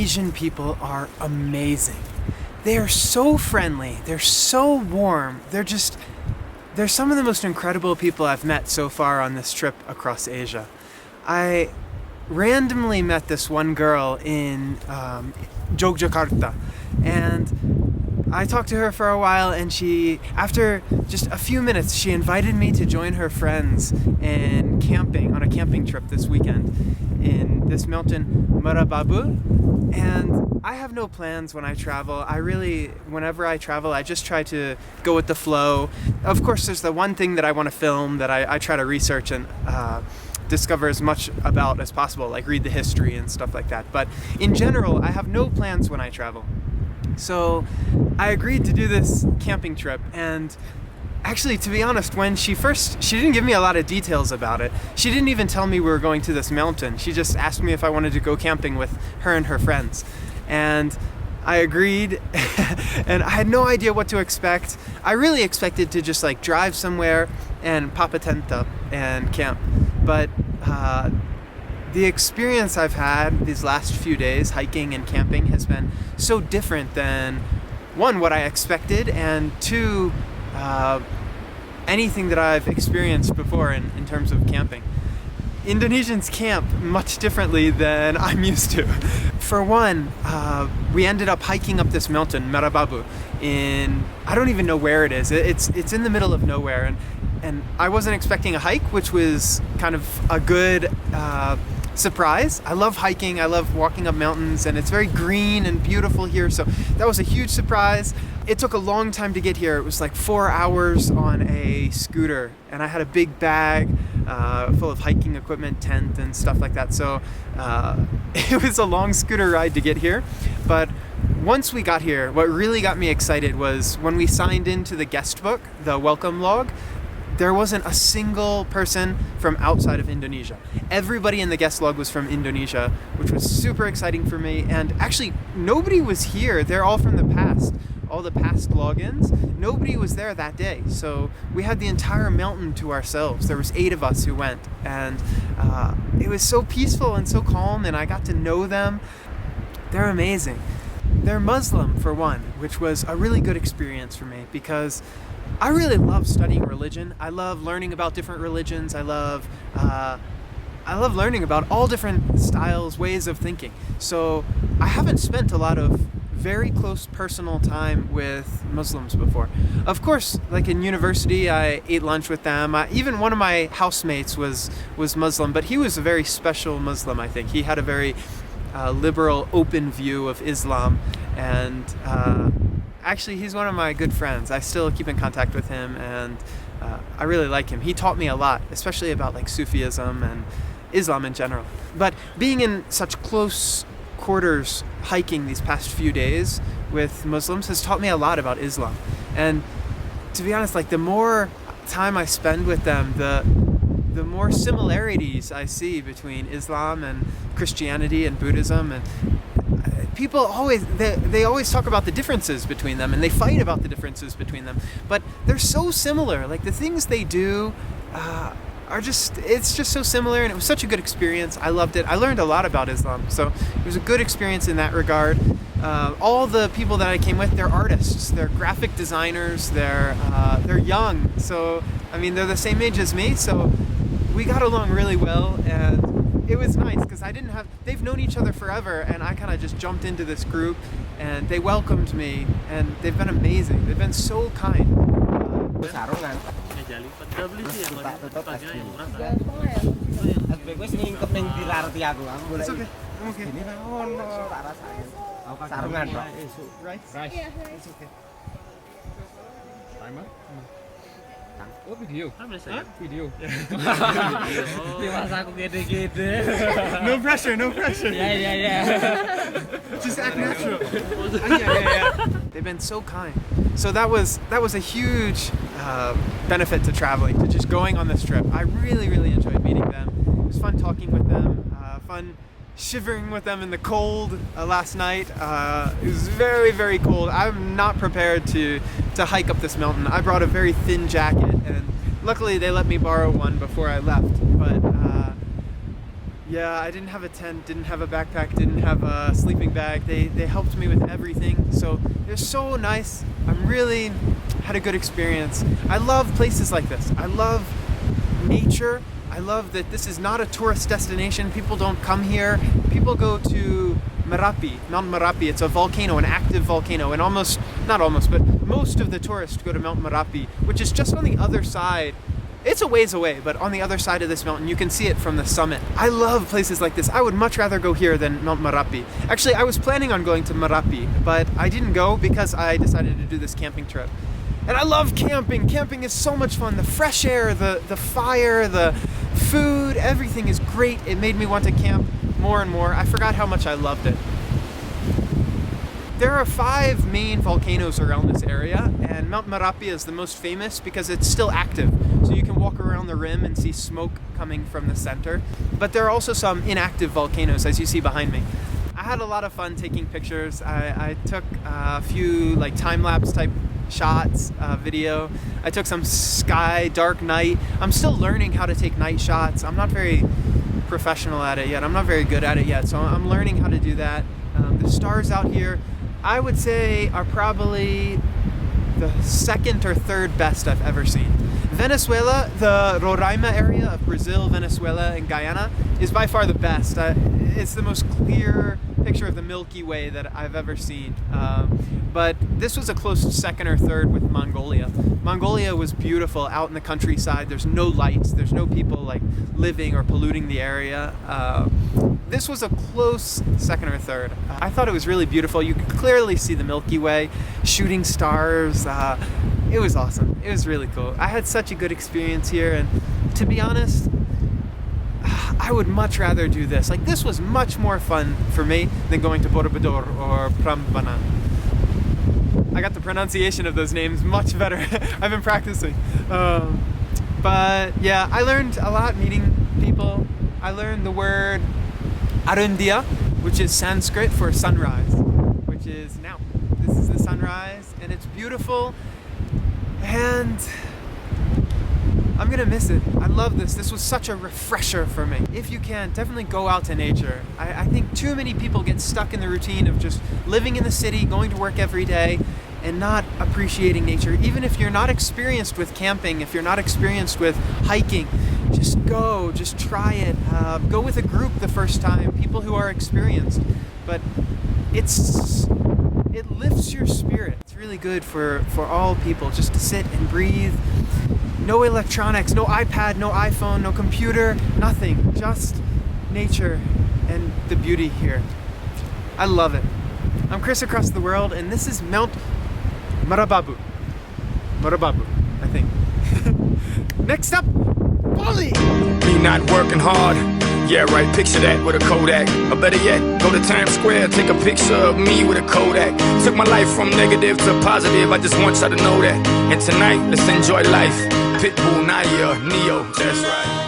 Indonesian people are amazing. They are so friendly. They're so warm. They're some of the most incredible people I've met so far on this trip across Asia. I randomly met this one girl in Yogyakarta, and I talked to her for a while, and after just a few minutes, she invited me to join her friends in camping, on a camping trip this weekend in this mountain, Merbabu. And I have no plans when I travel. Whenever I travel, I just try to go with the flow. Of course, there's the one thing that I want to film that I try to research and discover as much about as possible, like read the history and stuff like that. But in general, I have no plans when I travel. So I agreed to do this camping trip, and actually, to be honest, when she didn't give me a lot of details about it. She didn't even tell me we were going to this mountain. She just asked me if I wanted to go camping with her and her friends. And I agreed, and I had no idea what to expect. I really expected to just like drive somewhere and pop a tent up and camp. But the experience I've had these last few days hiking and camping has been so different than, one, what I expected, and two, anything that I've experienced before in terms of camping. Indonesians camp much differently than I'm used to. For one, we ended up hiking up this mountain, Merbabu, I don't even know where it is. It's in the middle of nowhere, and I wasn't expecting a hike, which was kind of a good surprise. I love hiking, I love walking up mountains, and it's very green and beautiful here, so that was a huge surprise. It took a long time to get here. It was like 4 hours on a scooter, and I had a big bag full of hiking equipment, tent, and stuff like that. So it was a long scooter ride to get here. But once we got here, what really got me excited was when we signed into the guest book, the welcome log, there wasn't a single person from outside of Indonesia. Everybody in the guest log was from Indonesia, which was super exciting for me. And actually, nobody was here. They're all from the past. All the past logins, nobody was there that day. So we had the entire mountain to ourselves. There was 8 of us who went, and it was so peaceful and so calm, and I got to know them. They're amazing. They're Muslim, for one, which was a really good experience for me because I really love studying religion. I love learning about different religions. I love learning about all different styles, ways of thinking. So I haven't spent a lot of very close personal time with Muslims before. Of course, like in university, I ate lunch with them. Even one of my housemates was Muslim, but he was a very special Muslim, I think. He had a very liberal, open view of Islam, and actually, he's one of my good friends. I still keep in contact with him, and I really like him. He taught me a lot, especially about like Sufism and Islam in general. But being in such close quarters hiking these past few days with Muslims has taught me a lot about Islam. And to be honest, like the more time I spend with them, the more similarities I see between Islam and Christianity and Buddhism. And people always talk about the differences between them, and they fight about the differences between them, but they're so similar. Like the things they do it's just so similar, and it was such a good experience. I loved it. I learned a lot about Islam, so it was a good experience in that regard. All the people that I came with, they're artists, they're graphic designers, they're young, so I mean they're the same age as me, so we got along really well, and it was nice because they've known each other forever, and I kind of just jumped into this group, and they welcomed me, and they've been amazing. They've been so kind. It's okay. I'm okay. Sarungan, right? It's okay. Oh, video. Hah? Video. No pressure, no pressure. Yeah. Just act natural. Yeah. They've been so kind. So that was a huge benefit to traveling, to just going on this trip. I really, really enjoyed meeting them. It was fun talking with them, fun shivering with them in the cold last night. It was very, very cold. I'm not prepared to hike up this mountain. I brought a very thin jacket, and luckily they let me borrow one before I left. But Yeah, I didn't have a tent, didn't have a backpack, didn't have a sleeping bag. They helped me with everything. So they're so nice. I'm really had a good experience. I love places like this. I love nature. I love that this is not a tourist destination. People don't come here. People go to Merapi, Mount Merapi. It's a volcano, an active volcano, and most of the tourists go to Mount Merapi, which is just on the other side. It's a ways away, but on the other side of this mountain, you can see it from the summit. I love places like this. I would much rather go here than Mount Merapi. Actually, I was planning on going to Merapi, but I didn't go because I decided to do this camping trip. And I love camping. Camping is so much fun. The fresh air, the fire, the food, everything is great. It made me want to camp more and more. I forgot how much I loved it. There are 5 main volcanoes around this area, and Mount Merapi is the most famous because it's still active. So you can walk around the rim and see smoke coming from the center. But there are also some inactive volcanoes, as you see behind me. I had a lot of fun taking pictures. I took a few like time-lapse type shots, video. I took some sky, dark night. I'm still learning how to take night shots. I'm not very professional at it yet. I'm not very good at it yet, so I'm learning how to do that. The stars out here, I would say, are probably the 2nd or 3rd best I've ever seen. Venezuela, the Roraima area of Brazil, Venezuela, and Guyana is by far the best. It's the most clear picture of the Milky Way that I've ever seen. But this was a close 2nd or 3rd with Mongolia. Mongolia was beautiful out in the countryside. There's no lights. There's no people like living or polluting the area. This was a close 2nd or 3rd. I thought it was really beautiful. You could clearly see the Milky Way, shooting stars. It was awesome. It was really cool. I had such a good experience here, and to be honest, I would much rather do this. Like, this was much more fun for me than going to Borobudur or Prambanan. I got the pronunciation of those names much better. I've been practicing. But yeah, I learned a lot meeting people. I learned the word Arundia, which is Sanskrit for sunrise, which is now. This is the sunrise, and it's beautiful, and I'm gonna miss it. I love this. This was such a refresher for me. If you can, definitely go out to nature. I think too many people get stuck in the routine of just living in the city, going to work every day, and not appreciating nature. Even if you're not experienced with camping, if you're not experienced with hiking, just go, just try it. Go with a group the first time, people who are experienced. But it lifts your spirit. It's really good for all people just to sit and breathe. No electronics, no iPad, no iPhone, no computer, nothing. Just nature and the beauty here. I love it. I'm Chris across the world, and this is Mount Merbabu. Merbabu, I think. Next up, Bali! Me not working hard. Yeah, right, picture that with a Kodak. Or better yet, go to Times Square, take a picture of me with a Kodak. Took my life from negative to positive, I just want y'all to know that. And tonight, let's enjoy life. Pitbull, Nadia, Neo, that's right.